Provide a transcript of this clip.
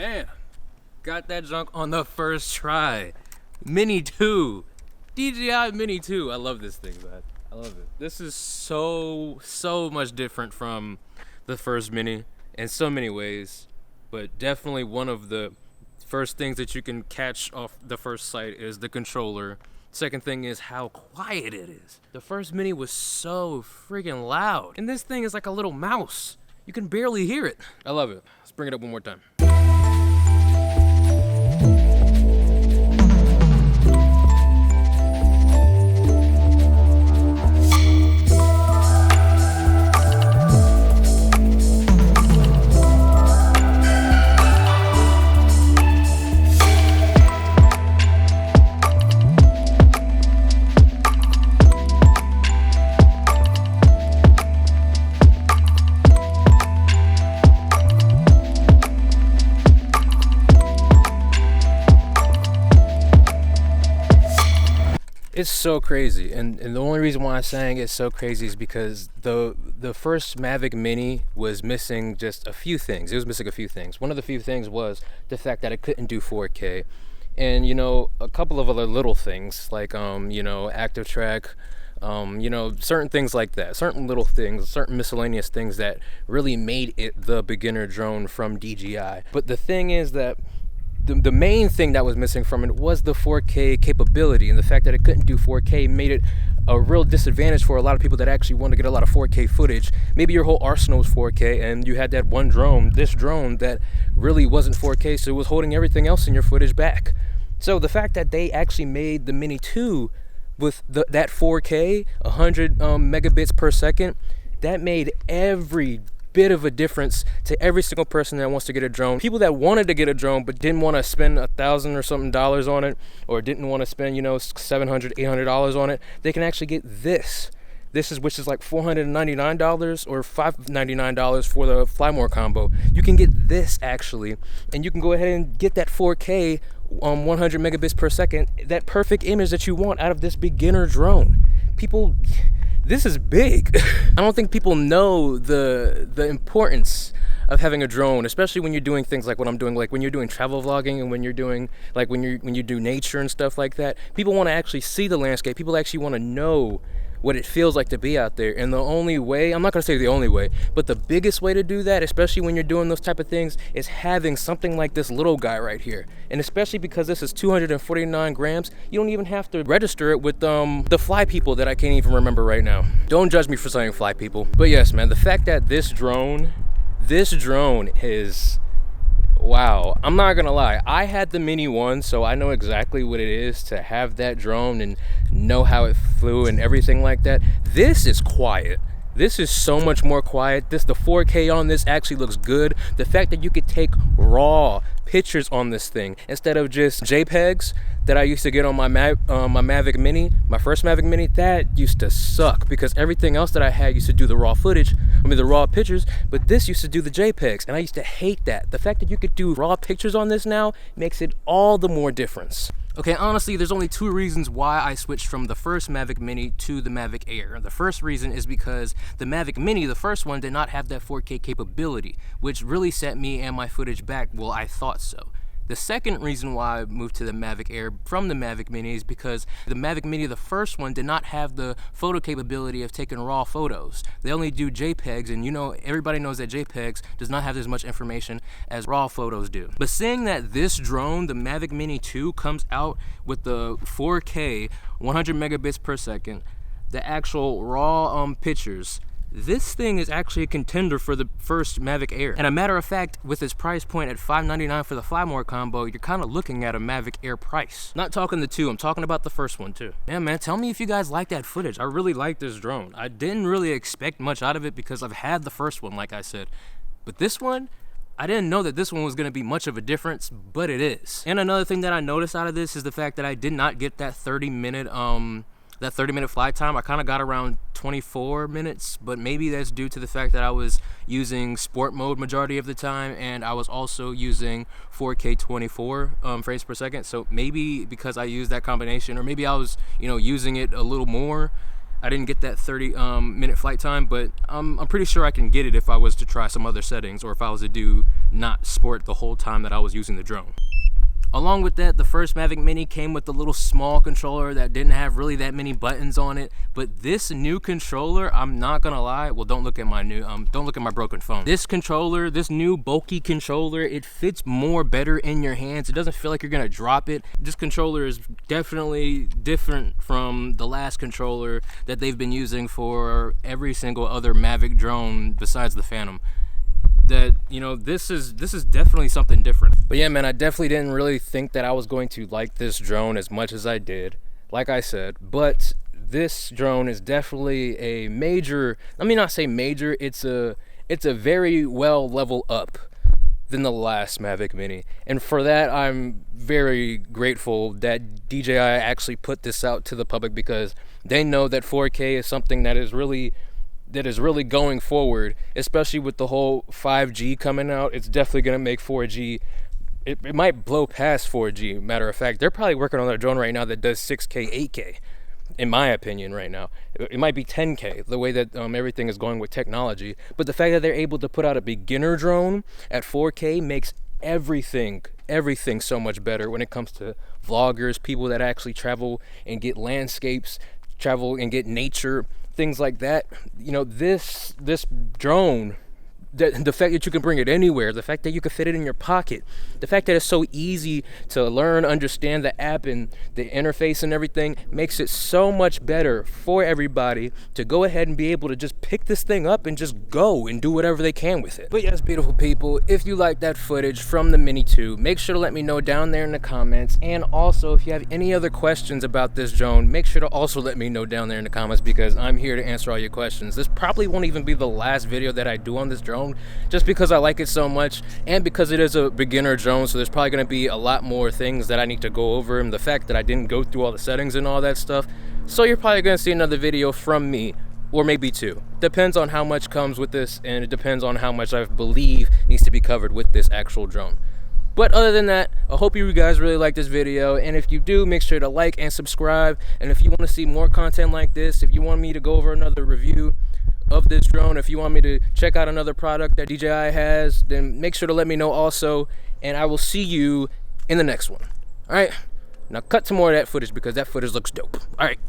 man, got that junk on the first try. Mini 2, DJI Mini 2. I love this thing, man. I love it. This is so much different from the first Mini in so many ways, but definitely one of the first things that you can catch off the first sight is the controller. Second thing is how quiet it is. The first Mini was so freaking loud, and this thing is like a little mouse. You can barely hear it. I love it. Let's bring it up one more time. It's so crazy, and the only reason why I'm saying it's so crazy is because the first Mavic Mini was missing just a few things. It was missing a few things. One of the few things was the fact that it couldn't do 4K, and a couple of other little things like active track, certain things like that, certain little things, certain miscellaneous things that really made it the beginner drone from DJI. But the thing is that the main thing that was missing from it was the 4K capability, and the fact that it couldn't do 4K made it a real disadvantage for a lot of people that actually want to get a lot of 4K footage. Maybe your whole arsenal is 4K and you had that one drone, this drone, that really wasn't 4K, so it was holding everything else in your footage back. So the fact that they actually made the Mini 2 with that 4K, 100 megabits per second, that made every bit of a difference to every single person that wants to get a drone. People that wanted to get a drone but didn't want to spend $1,000 or something dollars on it, or didn't want to spend $700, $800 on it, they can actually get this. Which is like $499 or $599 for the Fly More combo. You can get this actually, and you can go ahead and get that 4K 100 megabits per second, that perfect image that you want out of this beginner drone. People, this is big. I don't think people know the importance of having a drone, especially when you're doing things like what I'm doing, like when you're doing travel vlogging and when you're doing like when you do nature and stuff like that. People want to actually see the landscape. People actually want to know what it feels like to be out there. And the only way, I'm not going to say the only way, but the biggest way to do that, especially when you're doing those type of things, is having something like this little guy right here. And especially because this is 249 grams, you don't even have to register it with the fly people that I can't even remember right now. Don't judge me for saying fly people. But yes, man, the fact that this drone is, wow, I'm not gonna lie, I had the Mini 1, so I know exactly what it is to have that drone and know how it flew and everything like that. This is quiet. This is so much more quiet. The 4K on this actually looks good. The fact that you could take raw pictures on this thing instead of just JPEGs that I used to get on my Mavic Mini, my first Mavic Mini, that used to suck because everything else that I had used to do the raw footage, the raw pictures, but this used to do the JPEGs, and I used to hate that. The fact that you could do raw pictures on this now makes it all the more difference. Okay, honestly, there's only two reasons why I switched from the first Mavic Mini to the Mavic Air. The first reason is because the Mavic Mini, the first one, did not have that 4K capability, which really set me and my footage back. Well, I thought so. The second reason why I moved to the Mavic Air from the Mavic Mini is because the Mavic Mini, the first one, did not have the photo capability of taking raw photos. They only do JPEGs, and everybody knows that JPEGs does not have as much information as raw photos do. But seeing that this drone, the Mavic Mini 2, comes out with the 4K 100 megabits per second, the actual raw pictures, this thing is actually a contender for the first Mavic Air. And a matter of fact, with its price point at $599 for the Fly More combo, you're kind of looking at a Mavic Air price. Not talking the two, I'm talking about the first one too. Yeah, man, tell me if you guys like that footage. I really like this drone. I didn't really expect much out of it because I've had the first one, like I said. But this one, I didn't know that this one was gonna be much of a difference, but it is. And another thing that I noticed out of this is the fact that I did not get that 30-minute flight time. I kind of got around 24 minutes, but maybe that's due to the fact that I was using sport mode majority of the time, and I was also using 4K 24 frames per second. So maybe because I used that combination, or maybe I was using it a little more, I didn't get that 30-minute flight time, but I'm pretty sure I can get it if I was to try some other settings, or if I was to do not sport the whole time that I was using the drone. Along with that, the first Mavic Mini came with a little small controller that didn't have really that many buttons on it. But this new controller, I'm not gonna lie, well, don't look at my broken phone. This controller, this new bulky controller, it fits more better in your hands. It doesn't feel like you're gonna drop it. This controller is definitely different from the last controller that they've been using for every single other Mavic drone besides the Phantom. That, you know, this is definitely something different. But yeah, man, I definitely didn't really think that I was going to like this drone as much as I did, like I said. But this drone is definitely a major, let me not say major, it's a very well level up than the last Mavic Mini. And for that, I'm very grateful that DJI actually put this out to the public, because they know that 4K is something that is really going forward, especially with the whole 5G coming out. It's definitely going to make 4G, it might blow past 4G. Matter of fact, they're probably working on a drone right now that does 6K, 8K, in my opinion right now. It might be 10K, the way that everything is going with technology. But the fact that they're able to put out a beginner drone at 4K makes everything so much better when it comes to vloggers, people that actually travel and get landscapes, travel and get nature, things like that. You know, this drone, the fact that you can bring it anywhere, the fact that you can fit it in your pocket, the fact that it's so easy to learn, understand the app and the interface and everything, makes it so much better for everybody to go ahead and be able to just pick this thing up and just go and do whatever they can with it. But yes, beautiful people, if you like that footage from the Mini 2, make sure to let me know down there in the comments. And also, if you have any other questions about this drone, make sure to also let me know down there in the comments, because I'm here to answer all your questions. This probably won't even be the last video that I do on this drone, just because I like it so much, and because it is a beginner drone, so there's probably going to be a lot more things that I need to go over, and the fact that I didn't go through all the settings and all that stuff. So you're probably going to see another video from me, or maybe two. Depends on how much comes with this, and it depends on how much I believe needs to be covered with this actual drone. But other than that, I hope you guys really like this video, and if you do, make sure to like and subscribe. And if you want to see more content like this, if you want me to go over another review of this drone, if you want me to check out another product that DJI has, then make sure to let me know also, and I will see you in the next one. All right, now cut to more of that footage, because that footage looks dope. All right.